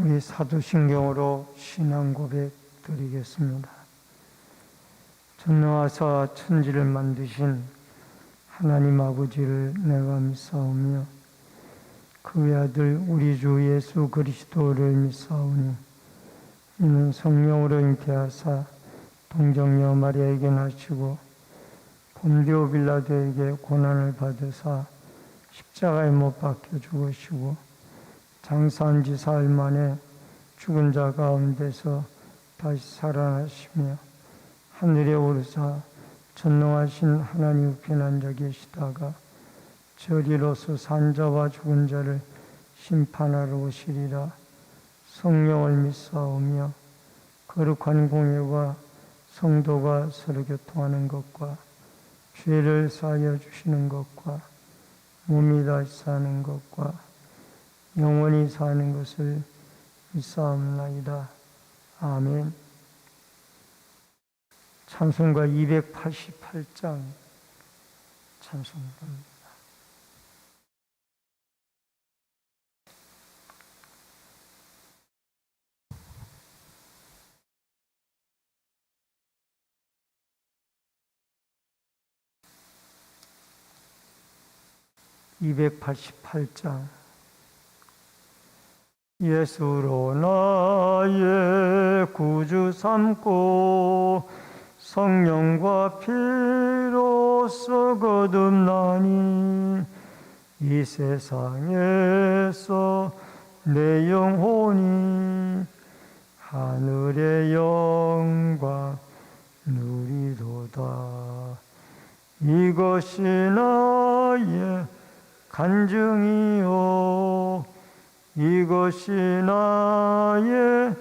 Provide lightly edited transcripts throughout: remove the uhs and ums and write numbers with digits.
우리 사도신경으로 신앙 고백 드리겠습니다. 전능하사 천지를 만드신 하나님 아버지를 내가 믿사오며 그 외아들 우리 주 예수 그리스도를 믿사오니 이는 성령으로 잉태하사 동정녀 마리아에게 나시고 본디오 빌라도에게 고난을 받으사 십자가에 못 박혀 죽으시고 장사한 지 사흘 만에 죽은 자 가운데서 다시 살아나시며 하늘에 오르사 전능하신 하나님 우편에 앉아 계시다가 저리로서 산 자와 죽은 자를 심판하러 오시리라. 성령을 믿사오며 거룩한 공예와 성도가 서로 교통하는 것과 죄를 사하여 주시는 것과 몸이 다시 사는 것과 영원히 사는 것을 믿사옵나이다. 아멘. 찬송가 288장 찬송합니다. (288장) 예수로 나의 구주 삼고 성령과 피로써 거듭나니 이 세상에서 내 영혼이 하늘의 영광 누리도다. 이것이 나의 간증이요 이것이 나의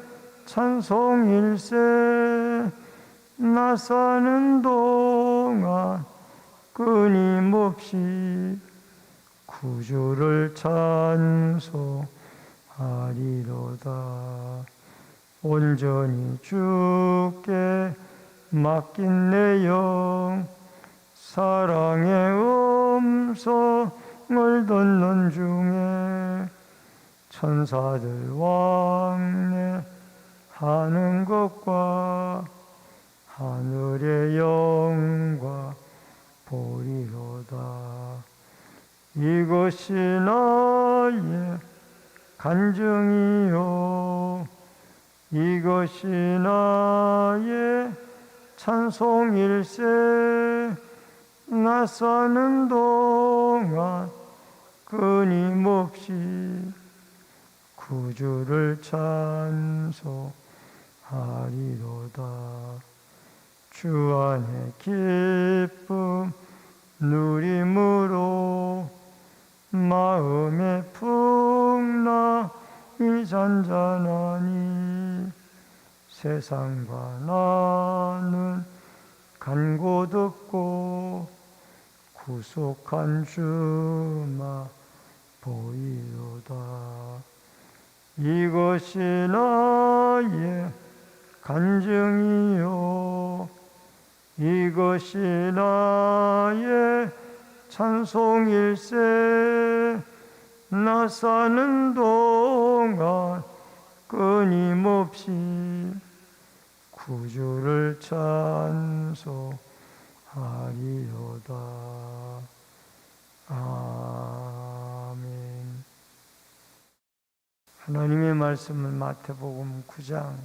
찬송일세. 나 사는 동안 끊임없이 구주를 찬송하리로다. 온전히 주께 맡긴 내 영 사랑의 음성을 듣는 중에 천사들 왕래하는 것과 하늘의 영광 보리로다. 이것이 나의 간증이요 이것이 나의 찬송일세. 나 사는 동안 끊임없이 구주를 찬송하리로다. 주 안에 기쁨 누림으로 마음의 풍랑이 잔잔하니 세상과 나는 간고 듣고 구속한 주마 보이로다. 이것이 나의 간증이요 이것이 나의 찬송일세. 나 사는 동안 끊임없이 구주를 찬송하리로다. 아멘. 하나님의 말씀은 마태복음 9장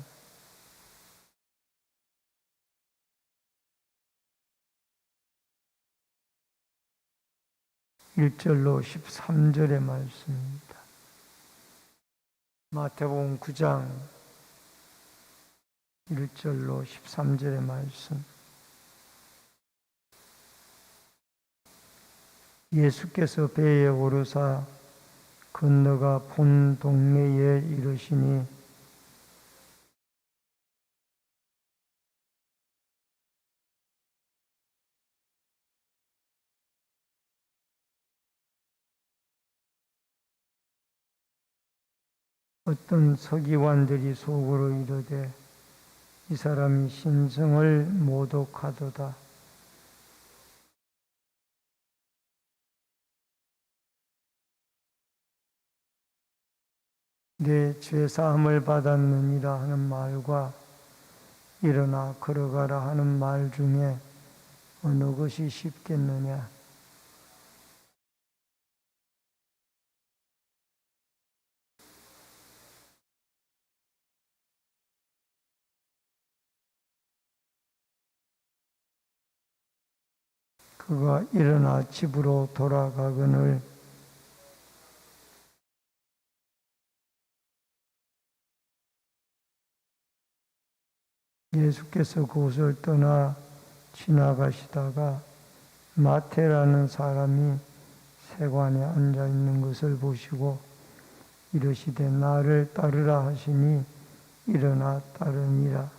1절로 13절의 말씀입니다. 마태복음 9장 1절로 13절의 말씀. 예수께서 배에 오르사 건너가 본 동네에 이르시니 어떤 서기관들이 속으로 이르되 이 사람이 신성을 모독하도다. 내 죄사함을 받았느니라 하는 말과 일어나 걸어가라 하는 말 중에 어느 것이 쉽겠느냐? 그가 일어나 집으로 돌아가거늘 예수께서 그곳을 떠나 지나가시다가 마태라는 사람이 세관에 앉아 있는 것을 보시고 이르시되 나를 따르라 하시니 일어나 따르니라.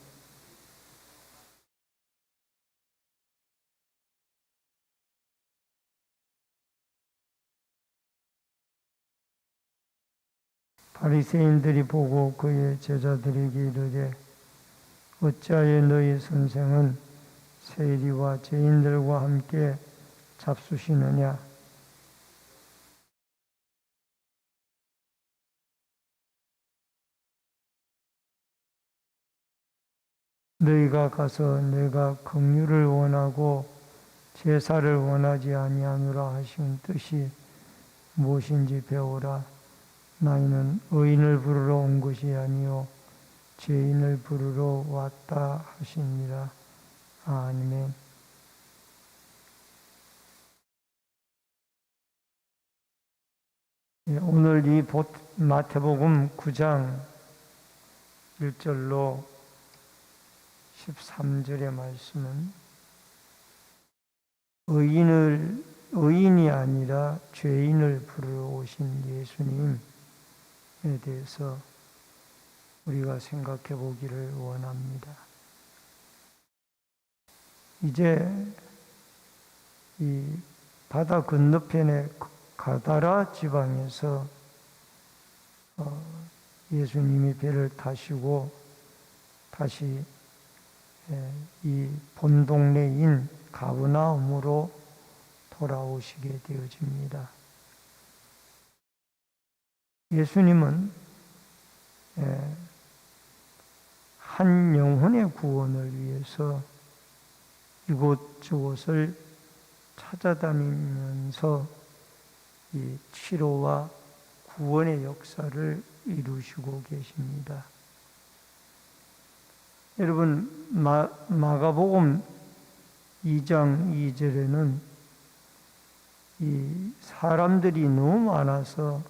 바리새인들이 보고 그의 제자들에게 이르되 어찌하여 너희 선생은 세리와 죄인들과 함께 잡수시느냐? 너희가 가서 내가 긍휼을 원하고 제사를 원하지 아니하노라 하신 뜻이 무엇인지 배우라. 나이는 의인을 부르러 온 것이 아니요 죄인을 부르러 왔다 하시니라. 아멘. 오늘 이 마태복음 9장 1절로 13절의 말씀은 의인이 아니라 죄인을 부르러 오신 예수님에 대해서 우리가 생각해 보기를 원합니다. 이제 이 바다 건너편의 가다라 지방에서 예수님이 배를 타시고 다시 이 본 동네인 가버나움으로 돌아오시게 되어집니다. 예수님은 한 영혼의 구원을 위해서 이곳저곳을 찾아다니면서 이 치료와 구원의 역사를 이루시고 계십니다. 여러분, 마가복음 2장 2절에는 이 사람들이 너무 많아서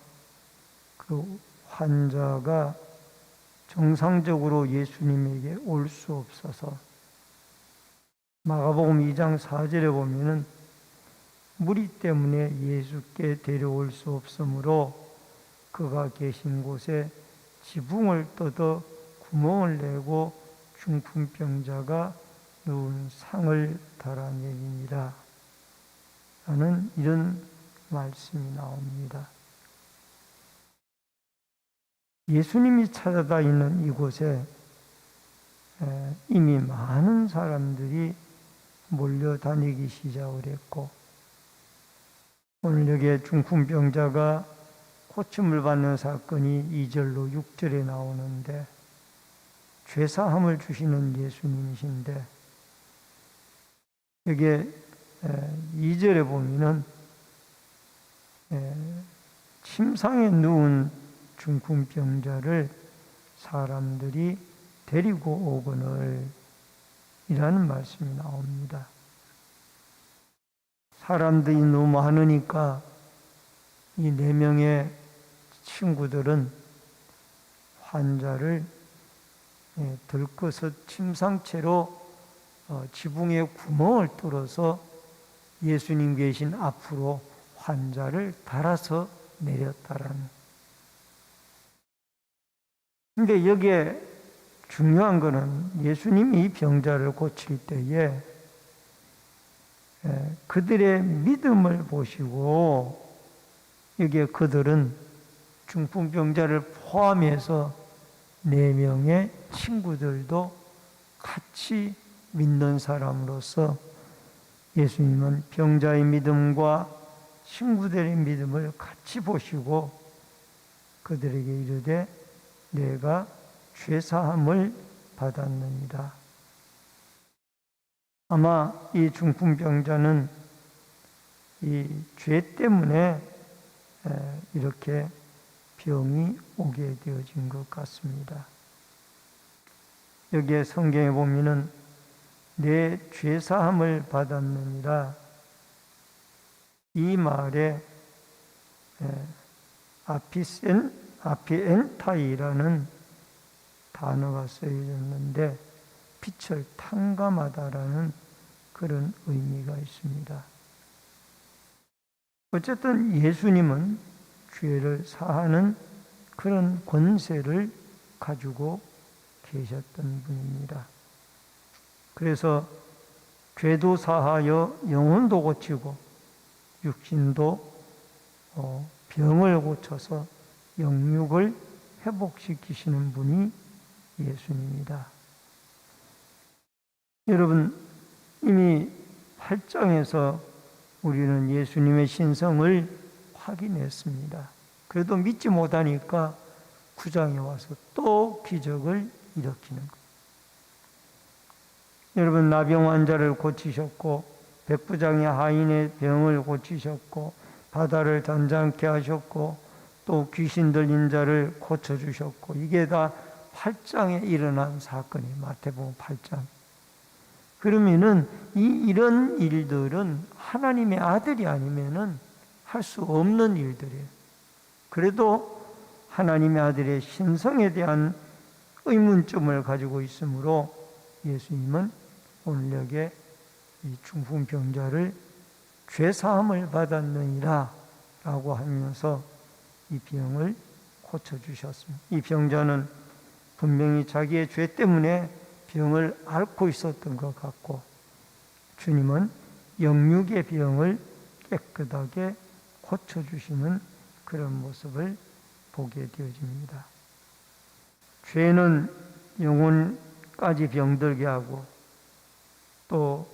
그 환자가 정상적으로 예수님에게 올 수 없어서 마가복음 2장 4절에 보면은 무리 때문에 예수께 데려올 수 없으므로 그가 계신 곳에 지붕을 뜯어 구멍을 내고 중풍병자가 누운 상을 달아내리니라 라는 이런 말씀이 나옵니다. 예수님이 찾아다 있는 이곳에 이미 많은 사람들이 몰려다니기 시작을 했고 오늘 여기에 중풍병자가 고침을 받는 사건이 2절로 6절에 나오는데 죄사함을 주시는 예수님이신데 여기에 2절에 보면은 침상에 누운 중풍병자를 사람들이 데리고 오거늘 이라는 말씀이 나옵니다. 사람들이 너무 많으니까 이 4명의 친구들은 환자를 들것서 침상채로 지붕에 구멍을 뚫어서 예수님 계신 앞으로 환자를 달아서 내렸다라는. 근데 여기에 중요한 것은 예수님이 이 병자를 고칠 때에 그들의 믿음을 보시고 여기에 그들은 중풍병자를 포함해서 4명의 친구들도 같이 믿는 사람으로서 예수님은 병자의 믿음과 친구들의 믿음을 같이 보시고 그들에게 이르되 내가 죄사함을 받았느니라. 아마 이 중풍병자는 이 죄 때문에 이렇게 병이 오게 되어진 것 같습니다. 여기에 성경에 보면은 내 죄사함을 받았느니라, 이 말에 아피엔타이라는 단어가 쓰여졌는데 빛을 탕감하다라는 그런 의미가 있습니다. 어쨌든 예수님은 죄를 사하는 그런 권세를 가지고 계셨던 분입니다. 그래서 죄도 사하여 영혼도 고치고 육신도 병을 고쳐서 영육을 회복시키시는 분이 예수님이다. 여러분, 이미 8장에서 우리는 예수님의 신성을 확인했습니다. 그래도 믿지 못하니까 9장에 와서 또 기적을 일으키는 것. 여러분, 나병 환자를 고치셨고, 백부장의 하인의 병을 고치셨고, 바다를 잔잔케 하셨고, 또 귀신 들린 자를 고쳐주셨고, 이게 다 8장에 일어난 사건이에요. 마태복음 8장. 그러면은 이런 일들은 하나님의 아들이 아니면은 할 수 없는 일들이에요. 그래도 하나님의 아들의 신성에 대한 의문점을 가지고 있으므로 예수님은 오늘 여기에 이 중풍병자를 죄사함을 받았느니라 라고 하면서 이 병을 고쳐주셨습니다. 이 병자는 분명히 자기의 죄 때문에 병을 앓고 있었던 것 같고, 주님은 영육의 병을 깨끗하게 고쳐주시는 그런 모습을 보게 되어집니다. 죄는 영혼까지 병들게 하고, 또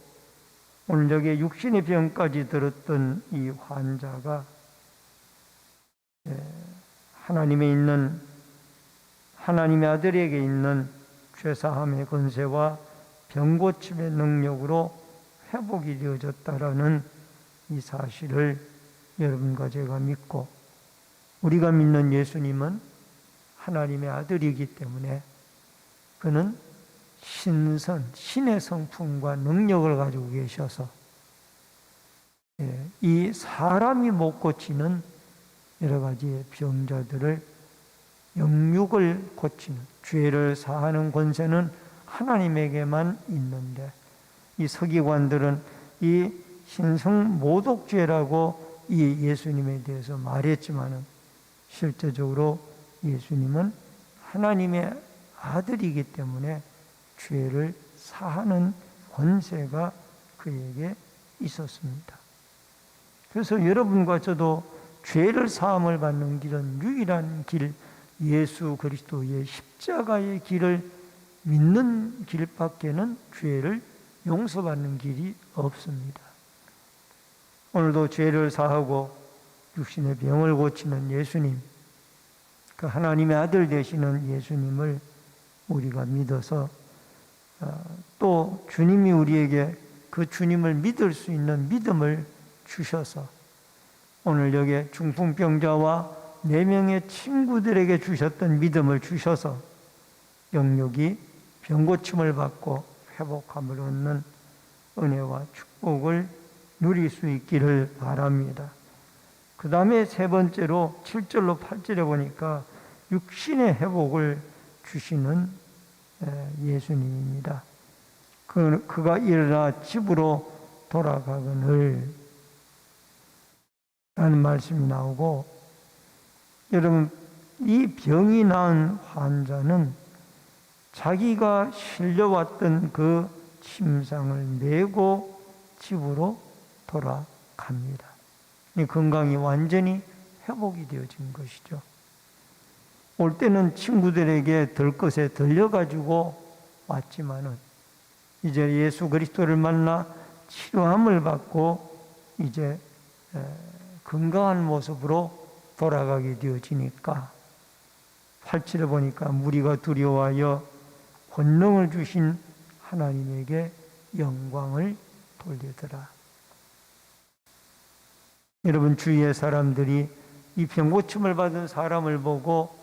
오늘 여기에 육신의 병까지 들었던 이 환자가 하나님의 아들에게 있는 죄사함의 권세와 병고침의 능력으로 회복이 되어졌다라는 이 사실을 여러분과 제가 믿고, 우리가 믿는 예수님은 하나님의 아들이기 때문에 그는 신의 성품과 능력을 가지고 계셔서 이 사람이 못 고치는 여러 가지의 병자들을 영육을 고치는, 죄를 사하는 권세는 하나님에게만 있는데, 이 서기관들은 이 신성 모독죄라고 이 예수님에 대해서 말했지만은 실제적으로 예수님은 하나님의 아들이기 때문에 죄를 사하는 권세가 그에게 있었습니다. 그래서 여러분과 저도 죄를 사함을 받는 길은 유일한 길, 예수 그리스도의 십자가의 길을 믿는 길밖에는 죄를 용서받는 길이 없습니다. 오늘도 죄를 사하고 육신의 병을 고치는 예수님, 그 하나님의 아들 되시는 예수님을 우리가 믿어서 또 주님이 우리에게 그 주님을 믿을 수 있는 믿음을 주셔서 오늘 여기에 중풍병자와 4명의 친구들에게 주셨던 믿음을 주셔서 영육이 병고침을 받고 회복함을 얻는 은혜와 축복을 누릴 수 있기를 바랍니다. 그 다음에 세 번째로 7절로 8절에 보니까 육신의 회복을 주시는 예수님입니다. 그가 일어나 집으로 돌아가거늘 라는 말씀이 나오고, 여러분, 이 병이 나은 환자는 자기가 실려왔던 그 침상을 메고 집으로 돌아갑니다. 이 건강이 완전히 회복이 되어진 것이죠. 올 때는 친구들에게 들것에 들려가지고 왔지만은 이제 예수 그리스도를 만나 치료함을 받고 이제 건강한 모습으로 돌아가게 되어지니까 8절에 보니까 무리가 두려워하여 권능을 주신 하나님에게 영광을 돌리더라. 여러분, 주위의 사람들이 이 병고침을 받은 사람을 보고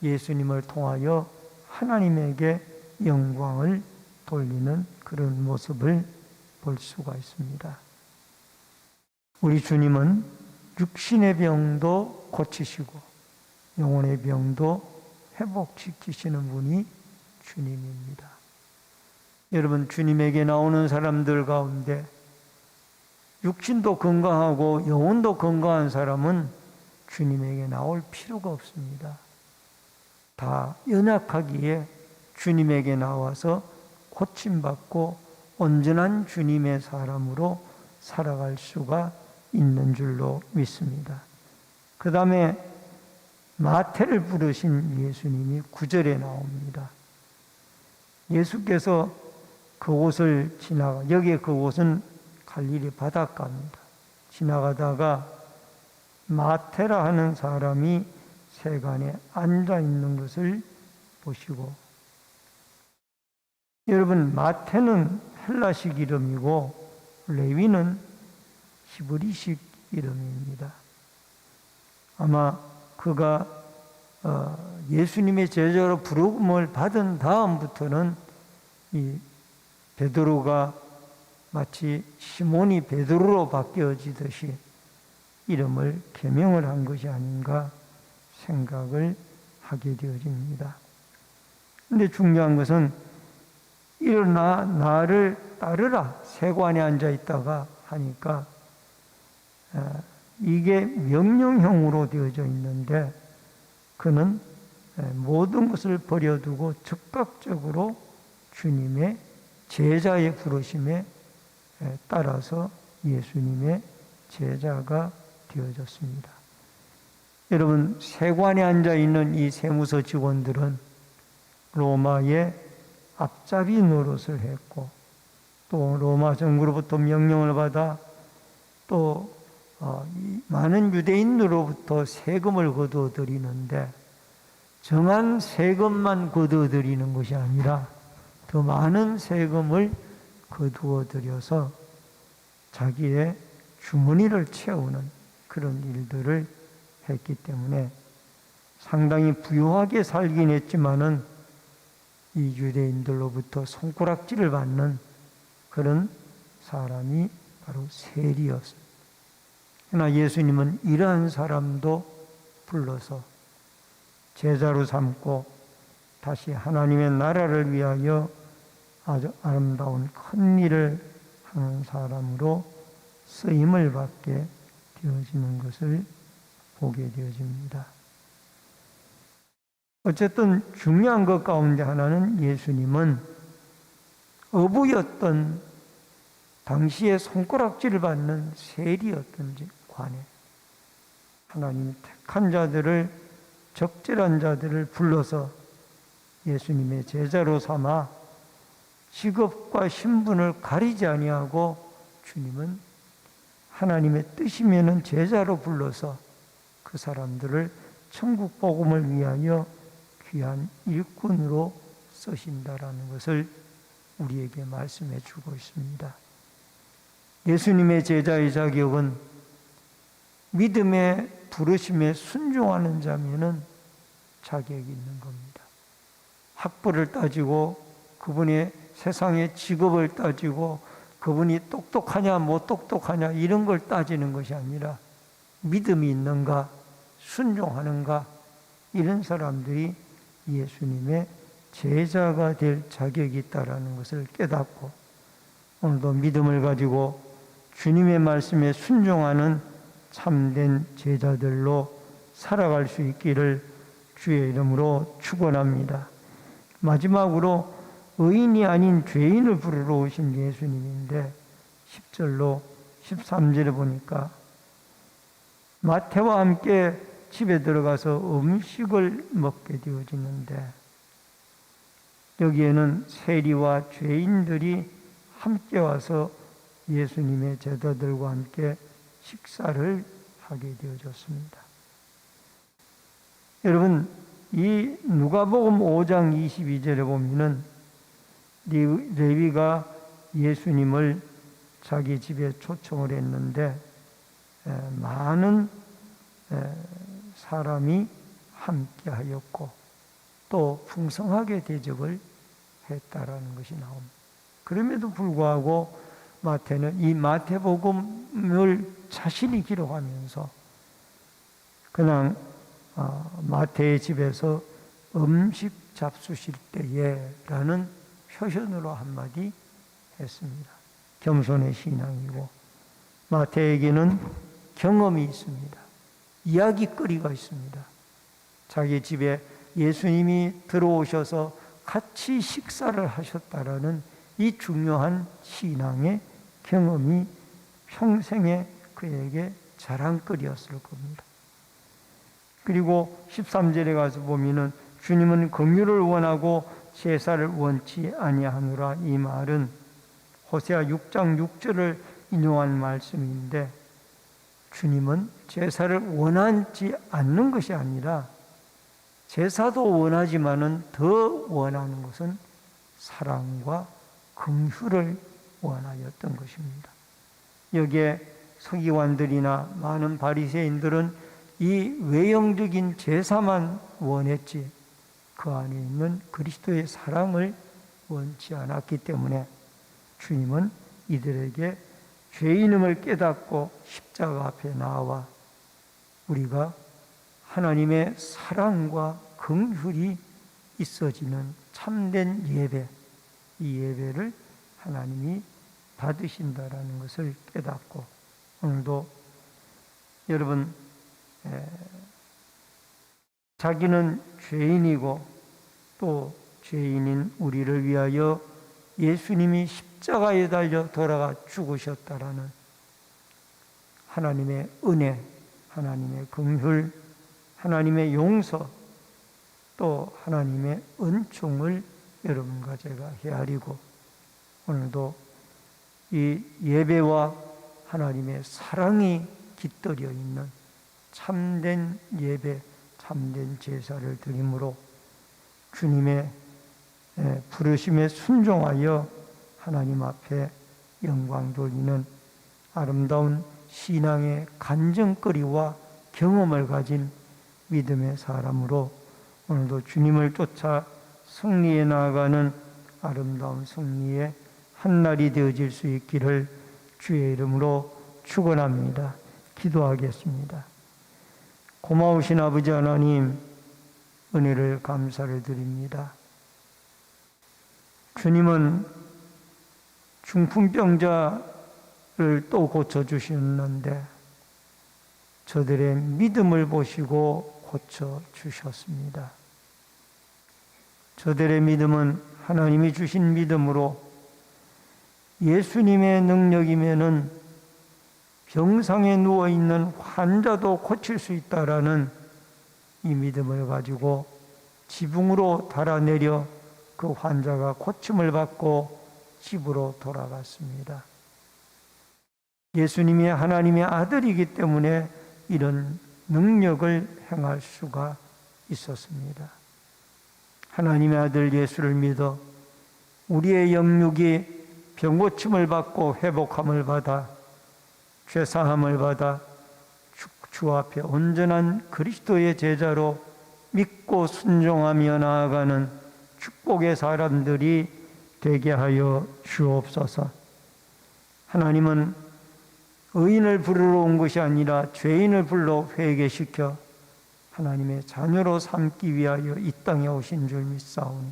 예수님을 통하여 하나님에게 영광을 돌리는 그런 모습을 볼 수가 있습니다. 우리 주님은 육신의 병도 고치시고 영혼의 병도 회복시키시는 분이 주님입니다. 여러분, 주님에게 나오는 사람들 가운데 육신도 건강하고 영혼도 건강한 사람은 주님에게 나올 필요가 없습니다. 다 연약하기에 주님에게 나와서 고침받고 온전한 주님의 사람으로 살아갈 수가 있는 줄로 믿습니다. 그 다음에 마태를 부르신 예수님이 9절에 나옵니다. 예수께서 그곳을 여기에 그곳은 갈릴리 바닷가입니다. 지나가다가 마태라 하는 사람이 세간에 앉아 있는 것을 보시고, 여러분, 마태는 헬라식 이름이고 레위는 히브리식 이름입니다. 아마 그가 예수님의 제자로 부름을 받은 다음부터는 이 베드로가 마치 시몬이 베드로로 바뀌어지듯이 이름을 개명을 한 것이 아닌가 생각을 하게 되어집니다. 그런데 중요한 것은 일어나 나를 따르라, 세관에 앉아 있다가 하니까 이게 명령형으로 되어져 있는데 그는 모든 것을 버려두고 즉각적으로 주님의 제자의 부르심에 따라서 예수님의 제자가 되어졌습니다. 여러분, 세관에 앉아 있는 이 세무서 직원들은 로마의 앞잡이 노릇을 했고 또 로마 정부로부터 명령을 받아 또 많은 유대인으로부터 세금을 거두어 드리는데 정한 세금만 거두어 드리는 것이 아니라 더 많은 세금을 거두어 들여서 자기의 주머니를 채우는 그런 일들을 했기 때문에 상당히 부유하게 살긴 했지만은 이 유대인들로부터 손가락질을 받는 그런 사람이 바로 세리였습니다. 그러나 예수님은 이러한 사람도 불러서 제자로 삼고 다시 하나님의 나라를 위하여 아주 아름다운 큰 일을 하는 사람으로 쓰임을 받게 되어지는 것을 보게 되어집니다. 어쨌든 중요한 것 가운데 하나는 예수님은 어부였던 당시에 손가락질을 받는 세리였던 관에 하나님이 택한 자들을, 적절한 자들을 불러서 예수님의 제자로 삼아 직업과 신분을 가리지 아니하고 주님은 하나님의 뜻이면은 제자로 불러서 그 사람들을 천국 복음을 위하여 귀한 일꾼으로 쓰신다라는 것을 우리에게 말씀해 주고 있습니다. 예수님의 제자의 자격은 믿음의 부르심에 순종하는 자면은 자격이 있는 겁니다. 학벌을 따지고 그분의 세상의 직업을 따지고 그분이 똑똑하냐 못 똑똑하냐 이런 걸 따지는 것이 아니라 믿음이 있는가 순종하는가 이런 사람들이 예수님의 제자가 될 자격이 있다라는 것을 깨닫고 오늘도 믿음을 가지고 주님의 말씀에 순종하는 참된 제자들로 살아갈 수 있기를 주의 이름으로 축원합니다. 마지막으로 의인이 아닌 죄인을 부르러 오신 예수님인데 10절로 13절에 보니까 마태와 함께 집에 들어가서 음식을 먹게 되어지는데 여기에는 세리와 죄인들이 함께 와서 예수님의 제자들과 함께 식사를 하게 되어졌습니다. 여러분, 이 누가복음 5장 22절에 보면은 레위가 예수님을 자기 집에 초청을 했는데 많은 사람이 함께하였고 또 풍성하게 대접을 했다라는 것이 나옵니다. 그럼에도 불구하고 마태는 이 마태복음을 자신이 기록하면서 그냥 마태의 집에서 음식 잡수실 때에 라는 표현으로 한마디 했습니다. 겸손의 신앙이고 마태에게는 경험이 있습니다. 이야기거리가 있습니다. 자기 집에 예수님이 들어오셔서 같이 식사를 하셨다라는 이 중요한 신앙의 경험이 평생에 그에게 자랑거리였을 겁니다. 그리고 13절에 가서 보면은 주님은 긍휼을 원하고 제사를 원치 아니하노라. 이 말은 호세아 6장 6절을 인용한 말씀인데 주님은 제사를 원하지 않는 것이 아니라 제사도 원하지만은 더 원하는 것은 사랑과 긍휼을 원하였던 것입니다. 여기에 서기관들이나 많은 바리새인들은 이 외형적인 제사만 원했지 그 안에 있는 그리스도의 사랑을 원치 않았기 때문에 주님은 이들에게 죄인임을 깨닫고 십자가 앞에 나와 우리가 하나님의 사랑과 긍휼이 있어지는 참된 예배, 이 예배를 하나님이 받으신다라는 것을 깨닫고 오늘도 여러분 자기는 죄인이고 또 죄인인 우리를 위하여 예수님이 십자가에 달려 돌아가 죽으셨다라는 하나님의 은혜, 하나님의 긍휼, 하나님의 용서, 또 하나님의 은총을 여러분과 제가 헤아리고 오늘도 이 예배와 하나님의 사랑이 깃들여 있는 참된 예배, 참된 제사를 드림으로 주님의 부르심에 순종하여 하나님 앞에 영광 돌리는 아름다운 신앙의 간증거리와 경험을 가진 믿음의 사람으로 오늘도 주님을 쫓아 승리해 나아가는 아름다운 승리의 한날이 되어질 수 있기를 주의 이름으로 축원합니다. 기도하겠습니다. 고마우신 아버지 하나님, 은혜를 감사를 드립니다. 주님은 중풍병자를 또 고쳐주셨는데 저들의 믿음을 보시고 고쳐주셨습니다. 저들의 믿음은 하나님이 주신 믿음으로 예수님의 능력이면은 병상에 누워있는 환자도 고칠 수 있다라는 이 믿음을 가지고 지붕으로 달아내려 그 환자가 고침을 받고 집으로 돌아갔습니다. 예수님이 하나님의 아들이기 때문에 이런 능력을 행할 수가 있었습니다. 하나님의 아들 예수를 믿어 우리의 영육이 병고침을 받고 회복함을 받아 죄사함을 받아 주 앞에 온전한 그리스도의 제자로 믿고 순종하며 나아가는 축복의 사람들이 되게 하여 주옵소서. 하나님은 의인을 부르러 온 것이 아니라 죄인을 불러 회개시켜 하나님의 자녀로 삼기 위하여 이 땅에 오신 줄 믿사오니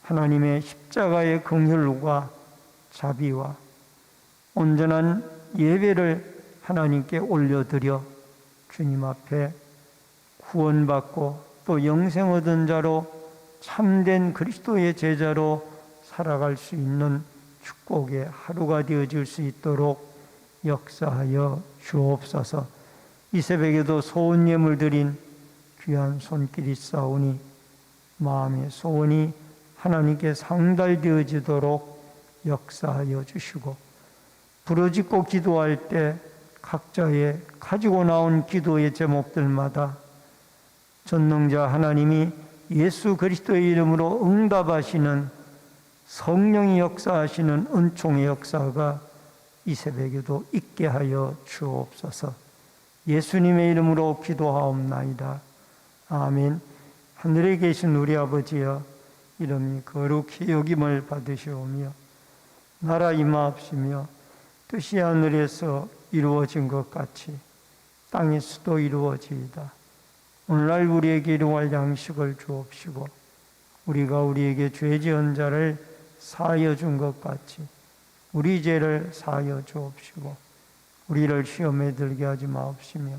하나님의 십자가의 긍휼과 자비와 온전한 예배를 하나님께 올려드려 주님 앞에 구원받고 또 영생 얻은 자로 참된 그리스도의 제자로 살아갈 수 있는 축복의 하루가 되어질 수 있도록 역사하여 주옵소서. 이 새벽에도 소원 예물 드린 귀한 손길이 있사오니 마음의 소원이 하나님께 상달되어지도록 역사하여 주시고 부르짖고 기도할 때 각자의 가지고 나온 기도의 제목들마다 전능자 하나님이 예수 그리스도의 이름으로 응답하시는 성령이 역사하시는 은총의 역사가 이 새벽에도 있게 하여 주옵소서. 예수님의 이름으로 기도하옵나이다. 아멘. 하늘에 계신 우리 아버지여, 이름이 거룩히 여김을 받으시오며 나라 임하옵시며 뜻이 하늘에서 이루어진 것 같이 땅에서도 이루어지이다. 오늘날 우리에게 일용할 양식을 주옵시고 우리가 우리에게 죄 지은 자를 사하여 준 것 같이 우리 죄를 사하여 주옵시고 우리를 시험에 들게 하지 마옵시며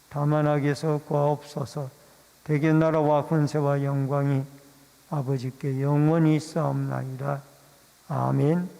다만 악에서 구하옵소서. 대개 나라와 권세와 영광이 아버지께 영원히 있사옵나이다. 아멘.